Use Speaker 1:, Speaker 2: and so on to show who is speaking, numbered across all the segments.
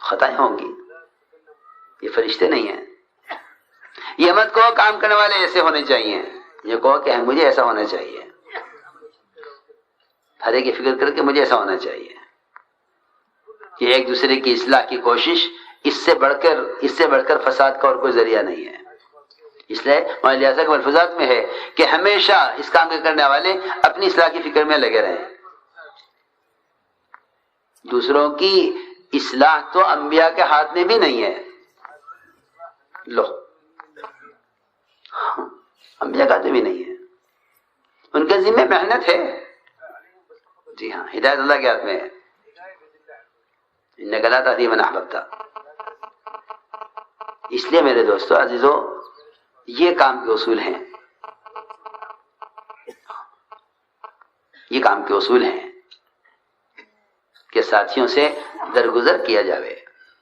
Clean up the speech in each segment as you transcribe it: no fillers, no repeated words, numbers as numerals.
Speaker 1: خطائیں ہوں گی، یہ فرشتے نہیں ہیں. یہ مت کہو کام کرنے والے ایسے ہونے چاہیے، یہ کہو کہ مجھے ایسا ہونا چاہیے، ہر ایک کی فکر کر کے مجھے ایسا ہونا چاہیے. کہ ایک دوسرے کی اصلاح کی کوشش اس سے بڑھ کر فساد کا اور کوئی ذریعہ نہیں ہے. اس لیے مولانا الیاس کے ملفوظات میں ہے کہ ہمیشہ اس کام کے کرنے والے اپنی اصلاح کی فکر میں لگے رہیں. دوسروں کی اصلاح تو انبیاء کے ہاتھ میں بھی نہیں ہے. لو انبیاء کا ہاتھ میں بھی نہیں ہے، ان کے ذمہ محنت ہے. جی ہاں، ہدایت اللہ کے ہاتھ میں ہے. انک لا تہدی من احببت. اس لیے میرے دوستو عزیزو، یہ کام کے اصول ہیں، یہ کام کے اصول ہیں کہ ساتھیوں سے درگزر کیا جاوے.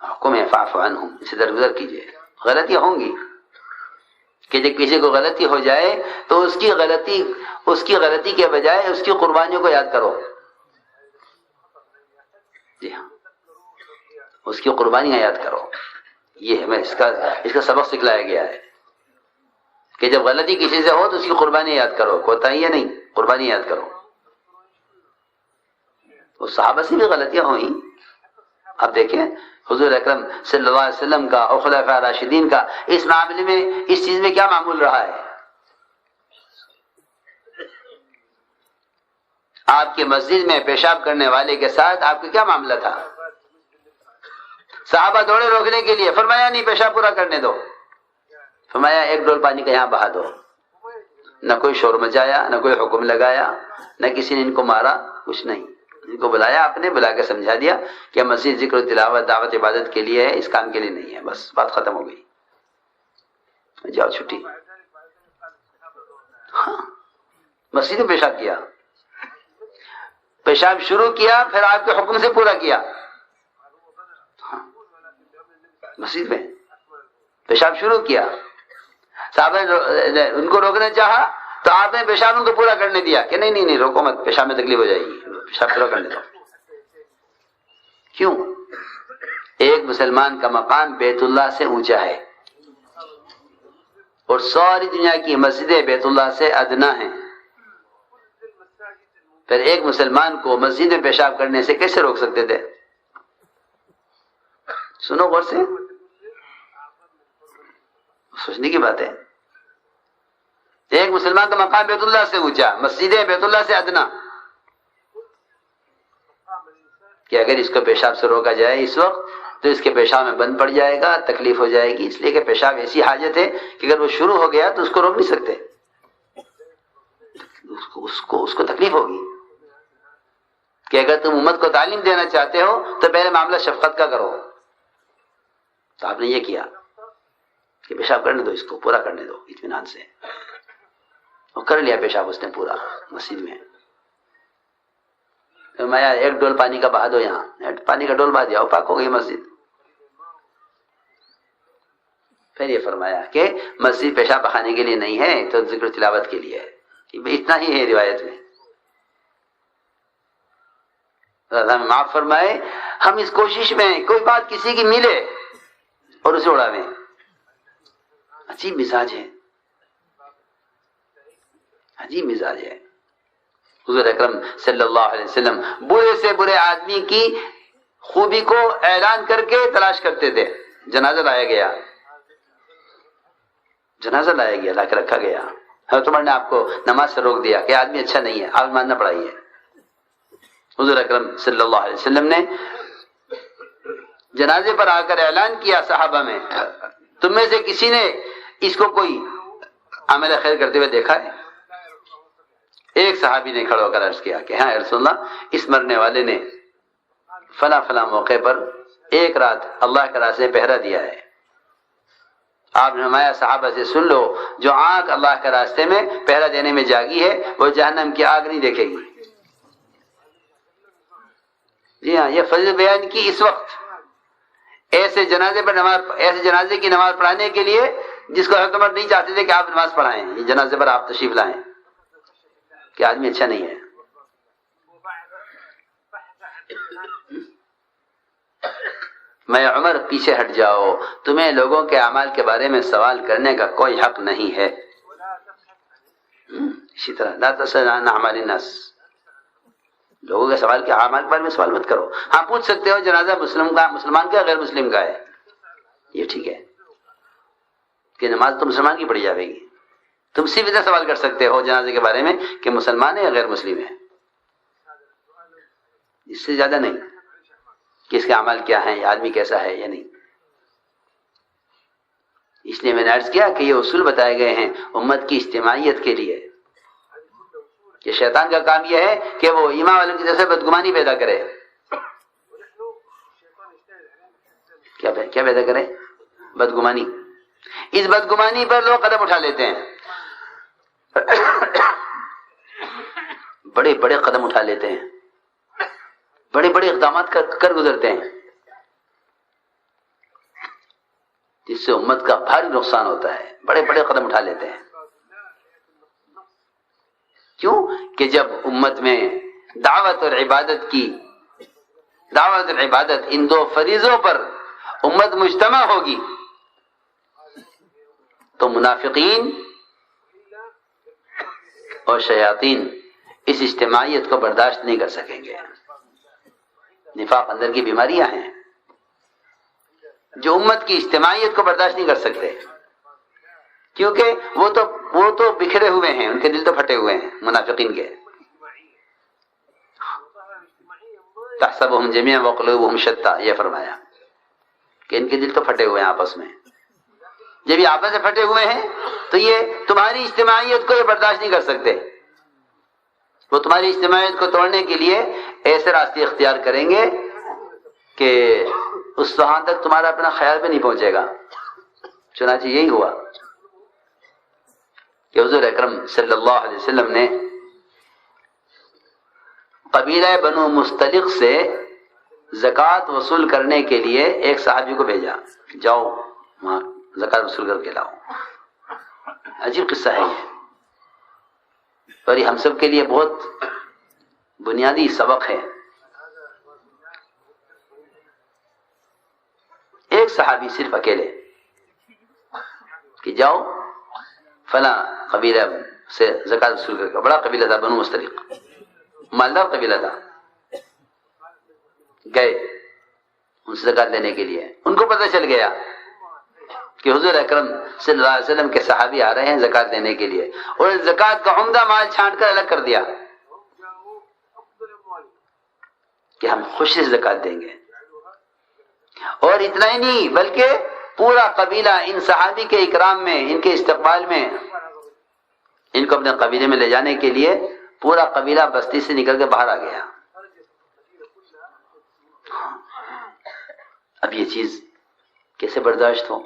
Speaker 1: حکم فاعف عنہم، اسے درگزر کیجئے. غلطیاں ہوں گی کہ جب کسی کو غلطی ہو جائے تو اس کی غلطی کے بجائے اس کی قربانیوں کو یاد کرو. جی ہاں، اس کی قربانیاں یاد کرو. یہ ہمیں اس کا سبق سکھلایا گیا ہے کہ جب غلطی کسی سے ہو تو اس کی قربانی یاد کرو. کوتاہی ہے نہیں، قربانی یاد کرو. تو صحابہ سے بھی غلطیاں ہوئیں. اب دیکھیں حضور اکرم صلی اللہ علیہ وسلم کا اور خلفاء راشدین کا اس معاملے میں، اس چیز میں کیا معمول رہا ہے. آپ کی مسجد میں پیشاب کرنے والے کے ساتھ آپ کا کیا معاملہ تھا؟ صحابہ دوڑے روکنے کے لیے، فرمایا نہیں، پیشاب پورا کرنے دو. فرمایا ایک ڈول پانی کا یہاں بہا دو. نہ کوئی شور مچایا، نہ کوئی حکم لگایا، نہ کسی نے ان کو مارا، کچھ نہیں. ان کو بلایا، آپ نے بلا کے سمجھا دیا کہ مسجد ذکر و تلاوت دعوت عبادت کے لیے ہے، اس کام کے لیے نہیں ہے. بس بات ختم ہو گئی، جاؤ چھٹی. ہاں، مسجد میں پیشاب کیا، پیشاب شروع کیا، پھر آپ کے حکم سے پورا کیا. مسجد میں پیشاب شروع کیا، صحابہ نے ان کو روکنا چاہا تو آپ نے پیشاب ان کو پورا کرنے دیا کہ نہیں روکو مت، پیشاب میں تکلیف ہو جائے گی، پیشاب پورا کرنے دو. کیوں؟ ایک مسلمان کا مقام بیت اللہ سے اونچا ہے اور ساری دنیا کی مسجدیں بیت اللہ سے ادنا ہیں. پھر ایک مسلمان کو مسجد میں پیشاب کرنے سے کیسے روک سکتے تھے؟ سنو غور سے، سوچنے کی بات ہے. ایک مسلمان کا مقام بیت اللہ سے اونچا، مسجدیں بیت اللہ سے ادنا، کہ اگر اس کو پیشاب سے روکا جائے اس وقت تو اس کے پیشاب میں بند پڑ جائے گا، تکلیف ہو جائے گی. اس لیے کہ پیشاب ایسی حاجت ہے کہ اگر وہ شروع ہو گیا تو اس کو روک نہیں سکتے، اس کو تکلیف ہوگی. کہ اگر تم امت کو تعلیم دینا چاہتے ہو تو پہلے معاملہ شفقت کا کرو. تو آپ نے یہ کیا کہ پیشاب کرنے دو، اس کو پورا کرنے دو اطمینان سے. اور کر لیا پیشاب اس نے پورا مسجد میں. میں ایک ڈول پانی کا بہا دو، یہاں پانی کا ڈول بہا دیا، پاک ہو گئی مسجد. پھر یہ فرمایا کہ مسجد پیشاب بہانے کے لیے نہیں ہے تو ذکر تلاوت کے لیے ہے. اتنا ہی ہے روایت میں. اللہ معاف فرمائے، ہم اس کوشش میں کوئی بات کسی کی ملے اور اسے اڑاویں. عجیب مزاج ہے، عجیب مزاج ہے. حضور اکرم صلی اللہ علیہ وسلم برے سے برے آدمی کی خوبی کو اعلان کر کے تلاش کرتے تھے. جنازہ لایا گیا، لا کے رکھا گیا. حضرت عمر نے آپ کو نماز سے روک دیا کہ آدمی اچھا نہیں ہے، آپ نماز نہ پڑھائیے. حضور اکرم صلی اللہ علیہ وسلم نے جنازے پر آ کر اعلان کیا صحابہ میں، تم میں سے کسی نے اس کو کوئی عمل خیر کرتے ہوئے دیکھا ہے؟ ایک صحابی نے کھڑا ہو کر عرض کیا کہ ہاں یا رسول اللہ، اس مرنے والے نے فلاں فلاں موقع پر ایک رات اللہ کے راستے میں پہرا دیا ہے. آپ نے فرمایا صحابہ سے سن لو، جو آنکھ اللہ کے راستے میں پہرا دینے میں جاگی ہے وہ جہنم کی آگ نہیں دیکھے گی. جی ہاں، یہ فضل بیان کی اس وقت ایسے جنازے کی نماز پڑھانے کے لیے جس کو حضرت عمر نہیں چاہتے تھے کہ آپ نماز پڑھائیں، یہ جنازے پر آپ تشریف لائیں کہ آدمی اچھا نہیں ہے. میں عمر پیچھے ہٹ جاؤ، تمہیں لوگوں کے اعمال کے بارے میں سوال کرنے کا کوئی حق نہیں ہے۔ اسی طرح لا تسأل عن اعمال الناس، لوگوں کے سوال کے اعمال کے بارے میں سوال مت کرو۔ ہاں پوچھ سکتے ہو جنازہ مسلمان کا غیر مسلم کا ہے، یہ ٹھیک ہے کہ نماز تو مسلمان کی پڑھی جائے گی، تم صرف اتنا سوال کر سکتے ہو جنازے کے بارے میں کہ مسلمان ہے یا غیر مسلم ہے، اس سے زیادہ نہیں کہ اس کے اعمال کیا ہیں، یہ آدمی کیسا ہے یا نہیں۔ اس لیے میں نے عرض کیا کہ یہ اصول بتائے گئے ہیں امت کی اجتماعیت کے لیے، کہ شیطان کا کام یہ ہے کہ وہ ایمان والوں کی طرف سے بدگمانی پیدا کرے۔ کیا پیدا کرے؟ بدگمانی۔ اس بدگمانی پر لوگ قدم اٹھا لیتے ہیں، بڑے بڑے قدم اٹھا لیتے ہیں، بڑے بڑے اقدامات کر گزرتے ہیں، جس سے امت کا بھاری نقصان ہوتا ہے، بڑے بڑے قدم اٹھا لیتے ہیں۔ کیوں کہ جب امت میں دعوت اور عبادت ان دو فریضوں پر امت مجتمع ہوگی تو منافقین اور شیاطین اس اجتماعیت کو برداشت نہیں کر سکیں گے۔ نفاق اندر کی بیماریاں ہیں جو امت کی اجتماعیت کو برداشت نہیں کر سکتے، کیونکہ وہ تو بکھرے ہوئے ہیں، ان کے دل تو پھٹے ہوئے ہیں منافقین کے۔ تحسبهم جميعا وقلوبهم شتى، یہ فرمایا کہ ان کے دل تو پھٹے ہوئے ہیں آپس میں۔ جب یہ آپس میں پھٹے ہوئے ہیں تو یہ تمہاری اجتماعیت کو یہ برداشت نہیں کر سکتے، وہ تمہاری اجتماعیت کو توڑنے کے لیے ایسے راستے اختیار کریں گے کہ اس وہاں تک تمہارا اپنا خیال بھی نہیں پہنچے گا۔ چنانچہ یہی ہوا کہ حضور اکرم صلی اللہ علیہ وسلم نے قبیلہ بنو مستلق سے زکوٰۃ وصول کرنے کے لیے ایک صحابی کو بھیجا، جاؤ وہاں زکوٰۃ وصول کر کے لاؤ۔ عجیب قصہ ہے یہ، اور یہ ہم سب کے لیے بہت بنیادی سبق ہے۔ ایک صحابی صرف اکیلے کہ جاؤ فلاں قبیلہ سے زکوٰۃ وصول کر کے، بڑا قبیلہ تھا بنو مستلق، مالدار قبیلہ تھا، گئے ان سے زکوٰۃ لینے کے لیے۔ ان کو پتہ چل گیا کہ حضور اکرم صلی اللہ علیہ وسلم کے صحابی آ رہے ہیں زکوٰۃ لینے کے لیے، اور زکوٰۃ کا عمدہ مال چھانٹ کر الگ کر دیا کہ ہم خوشی سے زکوٰۃ دیں گے۔ اور اتنا ہی نہیں بلکہ پورا قبیلہ ان صحابی کے اکرام میں، ان کے استقبال میں، ان کو اپنے قبیلے میں لے جانے کے لیے پورا قبیلہ بستی سے نکل کے باہر آ گیا۔ اب یہ چیز کیسے برداشت ہو؟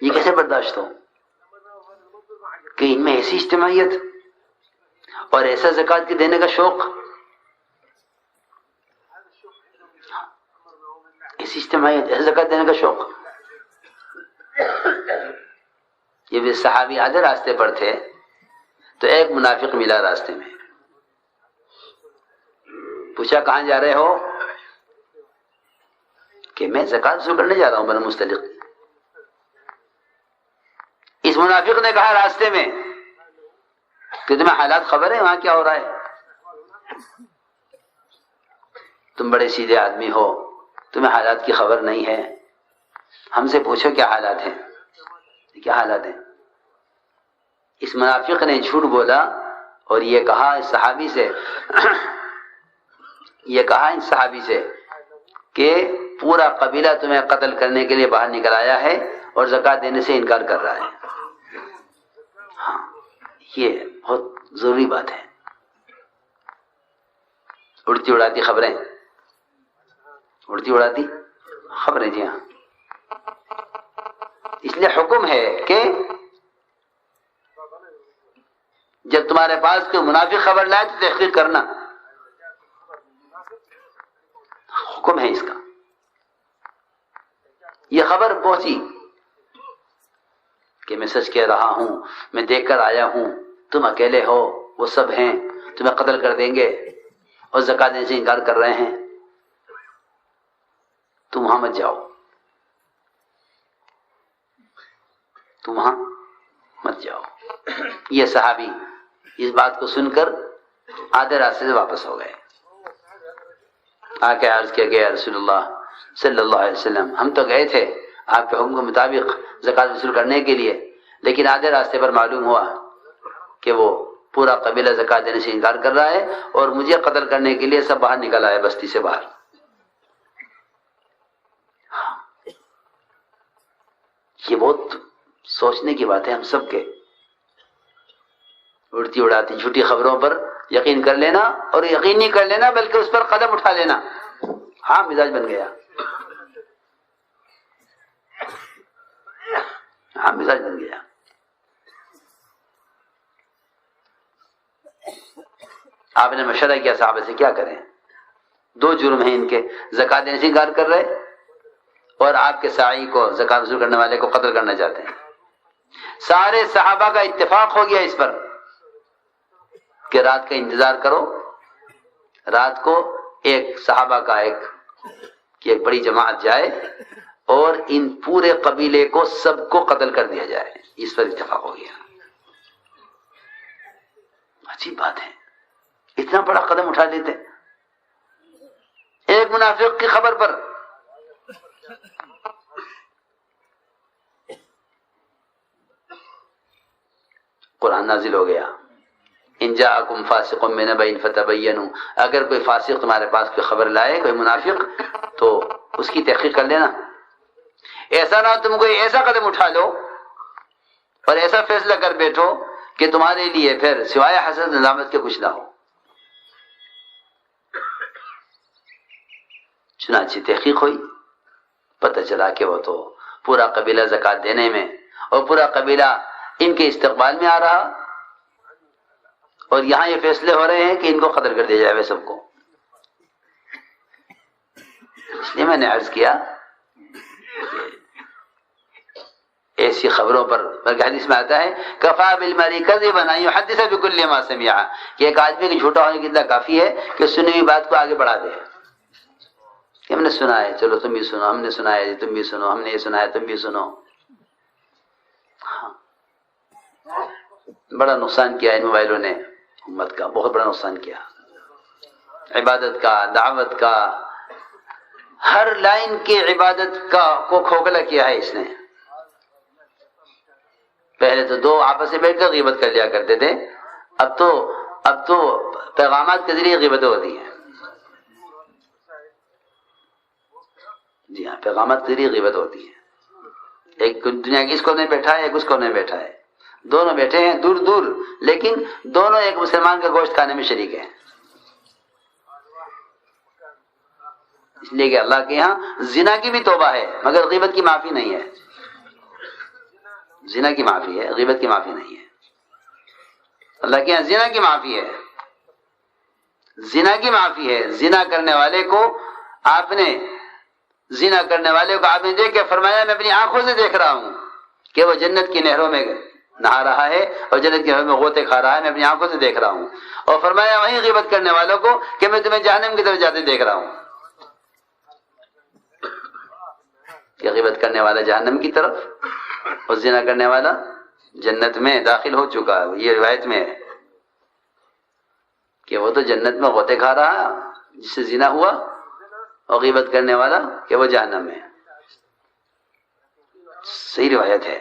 Speaker 1: یہ کیسے برداشت ہو کہ ان میں ایسی اجتماعیت اور ایسا زکوٰۃ کے دینے کا شوق، ایسی اجتماعیت، ایسا زکوٰۃ دینے کا شوق۔ یہ بھی صحابی آدھے راستے پر تھے تو ایک منافق ملا راستے میں، پوچھا کہاں جا رہے ہو؟ کہ میں زکوٰۃ وصول کرنے جا رہا ہوں بنو مستلق۔ اس منافق نے کہا راستے میں کہ تمہیں حالات خبر ہے وہاں کیا ہو رہا ہے؟ تم بڑے سیدھے آدمی ہو، تمہیں حالات کی خبر نہیں ہے، ہم سے پوچھو کیا حالات ہیں، کیا حالات ہیں۔ اس منافق نے جھوٹ بولا اور یہ کہا اس صحابی سے کہ پورا قبیلہ تمہیں قتل کرنے کے لیے باہر نکل آیا ہے اور زکوٰۃ دینے سے انکار کر رہا ہے۔ ہاں یہ بہت ضروری بات ہے۔ اڑتی اڑاتی خبریں، جی ہاں۔ اس لیے حکم ہے کہ جب تمہارے پاس کوئی منافق خبر لائے تو تحقیق کرنا، حکم ہے اس کا۔ یہ خبر پہنچی کہ میں سچ کہہ رہا ہوں، میں دیکھ کر آیا ہوں، تم اکیلے ہو، وہ سب ہیں، تمہیں قتل کر دیں گے اور زکوٰۃ دینے سے انکار کر رہے ہیں۔ تم وہاں مت جاؤ، تم وہاں مت جاؤ۔ یہ صحابی اس بات کو سن کر آدھے راستے سے واپس ہو گئے، آ کے عرض کیا کہ یا رسول اللہ صلی اللہ علیہ وسلم، ہم تو گئے تھے آپ کے حکم کے مطابق زکوٰۃ وصول کرنے کے لیے، لیکن آدھے راستے پر معلوم ہوا کہ وہ پورا قبیلہ زکوٰۃ دینے سے انکار کر رہا ہے اور مجھے قتل کرنے کے لیے سب باہر نکل آئے بستی سے باہر۔ یہ بہت سوچنے کی بات ہے ہم سب کے، اڑتی اڑاتی جھوٹی خبروں پر یقین کر لینا، اور یقین نہیں کر لینا بلکہ اس پر قدم اٹھا لینا۔ ہاں مزاج بن گیا، ہاں مزاج بن گیا۔ آپ نے مشورہ کیا صحابہ سے کیا کریں، دو جرم ہیں ان کے، زکوٰۃ دینے سے انکار کر رہے اور آپ کے ساعی کو، زکوٰۃ وصول کرنے والے کو قتل کرنا چاہتے ہیں۔ سارے صحابہ کا اتفاق ہو گیا اس پر کہ رات کا انتظار کرو، رات کو ایک صحابہ کا ایک بڑی جماعت جائے اور ان پورے قبیلے کو سب کو قتل کر دیا جائے، اس پر اتفاق ہو گیا۔ عجیب بات ہے، اتنا بڑا قدم اٹھا لیتے ایک منافق کی خبر پر۔ قرآن نازل ہو گیا، ان جاءکم فاسق بنبأ فتبینوا، اگر کوئی فاسق تمہارے پاس کوئی خبر لائے، کوئی منافق، تو اس کی تحقیق کر لینا۔ ایسا نہ ہو تم کوئی ایسا قدم اٹھا لو اور ایسا فیصلہ کر بیٹھو کہ تمہارے لیے پھر سوائے حسرت ندامت کے کچھ نہ ہو۔ چنانچہ تحقیق ہوئی، پتہ چلا کہ وہ تو پورا قبیلہ زکوٰۃ دینے میں اور پورا قبیلہ ان کے استقبال میں آ رہا، اور یہاں یہ فیصلے ہو رہے ہیں کہ ان کو قتل کر دیا جائے سب کو۔ اس لیے میں نے عرض کیا ایسی خبروں پر، بلکہ حدیث میں آتا ہے کفا بالمرء کذبا ان یحدث بکل ما سمع، کہ ایک آدمی کے جھوٹا ہونے کی اتنا کافی ہے کہ سنی ہوئی بات کو آگے بڑھا دے کہ ہم نے سنا ہے، چلو تم بھی سنو، ہم نے سنا ہے تم بھی سنو، ہم نے یہ سنا ہے تم بھی سنو۔ بڑا نقصان کیا ان موبائلوں نے امت کا، بہت بڑا نقصان کیا، عبادت کا، دعوت کا، ہر لائن کی عبادت کا کو کھوکھلا کیا ہے اس نے۔ پہلے تو دو آپس سے بیٹھ کر غیبت کر لیا کرتے تھے، اب تو پیغامات کے ذریعے غیبتیں ہوتی ہیں۔ جی ہاں، پیغامات کے ذریعے غیبت ہوتی ہے۔ ایک دنیا کی اس کونے میں بیٹھا ہے، ایک اس کونے میں بیٹھا ہے، دونوں بیٹھے ہیں دور دور، لیکن دونوں ایک مسلمان کا گوشت کھانے میں شریک ہیں۔ اس لیے کہ اللہ کے یہاں زنا کی بھی توبہ ہے مگر غیبت کی معافی نہیں ہے۔ زنا کی معافی ہے، غیبت کی معافی نہیں ہے۔ اللہ کے یہاں زنا کی معافی ہے، زنا کی معافی ہے۔ زنا کرنے والے کو آپ نے دیکھ کے فرمایا میں اپنی آنکھوں سے دیکھ رہا ہوں کہ وہ جنت کی نہروں میں نہا رہا ہے اور جنت کی نہروں میں غوطے کھا رہا ہے، میں اپنی آنکھوں سے دیکھ رہا ہوں۔ اور فرمایا وہیں غیبت کرنے والوں کو کہ میں تمہیں جہنم کی طرف جاتے دیکھ رہا ہوں، کہ غیبت کرنے والا جہنم کی طرف اور زنا کرنے والا جنت میں داخل ہو چکا ہے۔ یہ روایت میں ہے کہ وہ تو جنت میں غوطے کھا رہا جس سے زنا ہوا، اور غیبت کرنے والا کہ وہ جہنم میں۔ صحیح روایت ہے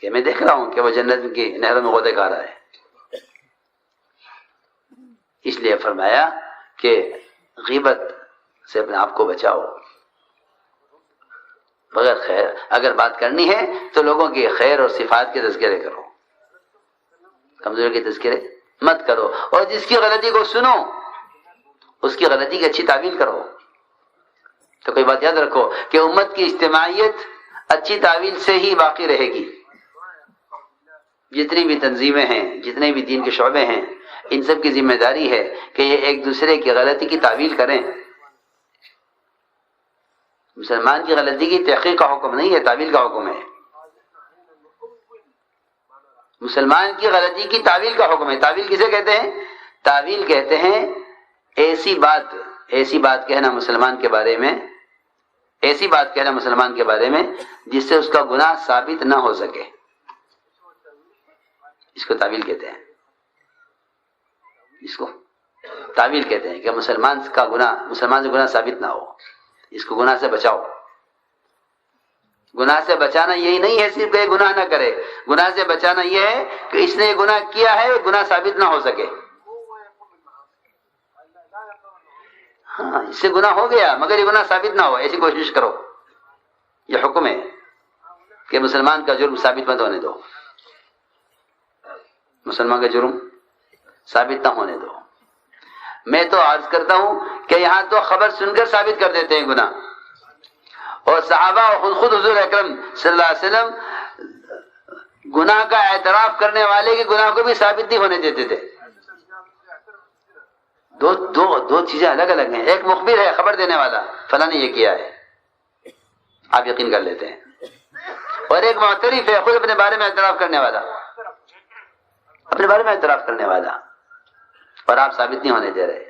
Speaker 1: کہ میں دیکھ رہا ہوں کہ وہ جنت کی نہروں میں غوطے کھا رہا ہے۔ اس لیے فرمایا کہ غیبت سے اپنے آپ کو بچاؤ، بغیر خیر اگر بات کرنی ہے تو لوگوں کی خیر اور صفات کے تذکرے کرو، کمزوری کے تذکرے مت کرو، اور جس کی غلطی کو سنو اس کی غلطی کی اچھی تعویل کرو۔ تو کوئی بات یاد رکھو کہ امت کی اجتماعیت اچھی تعویل سے ہی باقی رہے گی۔ جتنی بھی تنظیمیں ہیں، جتنے بھی دین کے شعبے ہیں، ان سب کی ذمہ داری ہے کہ یہ ایک دوسرے کی غلطی کی تعویل کریں۔ مسلمان کی غلطی کی تحقیق کا حکم نہیں ہے، تعویل کا حکم ہے۔ مسلمان کی غلطی کی تعویل کا حکم ہے۔ تعویل کسے کہتے ہیں؟ تعویل کہتے ہیں ایسی بات کہنا مسلمان کے بارے میں ایسی بات کہنا مسلمان کے بارے میں جس سے اس کا گناہ ثابت نہ ہو سکے، اس کو تعویل کہتے ہیں، اس کو تعویل کہتے ہیں کہ مسلمان سے گناہ ثابت نہ ہو، اس کو گناہ سے بچاؤ۔ گناہ سے بچانا یہی نہیں ہے صرف کہ گناہ نہ کرے، گناہ سے بچانا یہ ہے کہ اس نے گناہ کیا ہے، گناہ ثابت نہ ہو سکے۔ ہاں، اس سے گناہ ہو گیا مگر یہ گناہ ثابت نہ ہو، ایسی کوشش کرو۔ یہ حکم ہے کہ مسلمان کا جرم ثابت مت ہونے دو، مسلمان کا جرم ثابت نہ ہونے دو۔ میں تو عرض کرتا ہوں کہ یہاں تو خبر سن کر ثابت کر دیتے ہیں گناہ، اور صحابہ اور خود حضور اکرم صلی اللہ علیہ وسلم گناہ کا اعتراف کرنے والے کے گناہ کو بھی ثابت نہیں ہونے دیتے تھے۔ دو چیزیں الگ الگ ہیں، ایک مخبر ہے خبر دینے والا فلاں نے یہ کیا ہے، آپ یقین کر لیتے ہیں، اور ایک معترف ہے خود اپنے بارے میں اعتراف کرنے والا، اپنے بارے میں اعتراف کرنے والا، اور آپ ثابت نہیں ہونے دے رہے۔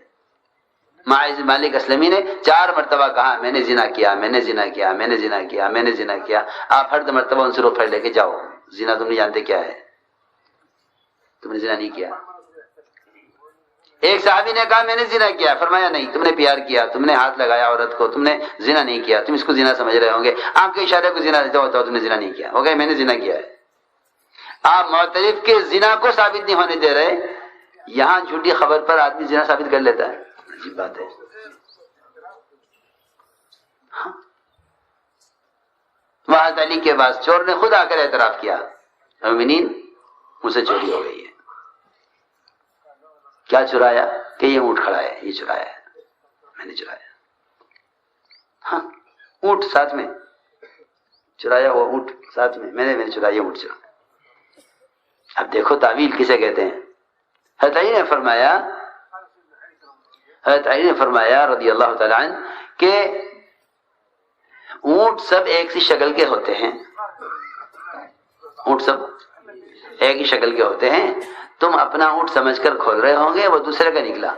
Speaker 1: معاذ مالک اسلمی نے 4 مرتبہ کہا میں نے زنا کیا، میں نے زنا کیا، میں نے زنا کیا، میں نے زنا کیا۔ آپ ہر مرتبہ ان سے روک پھڑ لے کے جاؤ، زنا تم نہیں جانتے کیا ہے، تم نے زنا نہیں کیا۔ ایک صحابی نے کہا میں نے زنا کیا، فرمایا نہیں، تم نے پیار کیا، تم نے ہاتھ لگایا عورت کو، تم نے زنا نہیں کیا، تم اس کو زنا سمجھ رہے ہوں گے، آپ کے اشارے کو زنا دیتا ہوتا، تم نے زنا نہیں کیا، ہو گئے میں نے زنا کیا ہے۔ آپ معترف کے زنا کو ثابت نہیں ہونے دے رہے، یہاں جھوٹی خبر پر آدمی زنا ثابت کر لیتا ہے، عجیب بات ہے۔ وہاں علی کے بعد چور نے خود آ کر اعتراف کیا، مومنین مجھ سے چوری ہو گئی ہے۔ کیا چرایا؟ کہ یہ اونٹ کھڑا ہے، یہ چرایا ہے، میں نے چرایا۔ ہاں، اونٹ ساتھ میں چرایا، وہ اونٹ ساتھ میں، میں نے چرایا، یہ اونٹ چرایا۔ اب دیکھو تعویل کسے کہتے ہیں۔ حضرت علی نے فرمایا رضی اللہ تعالی عنہ کہ اونٹ سب ایک سی شکل کے ہوتے ہیں، اونٹ سب ایک ہی شکل کے ہوتے ہیں، تم اپنا اونٹ سمجھ کر کھول رہے ہوں گے، وہ دوسرے کا نکلا۔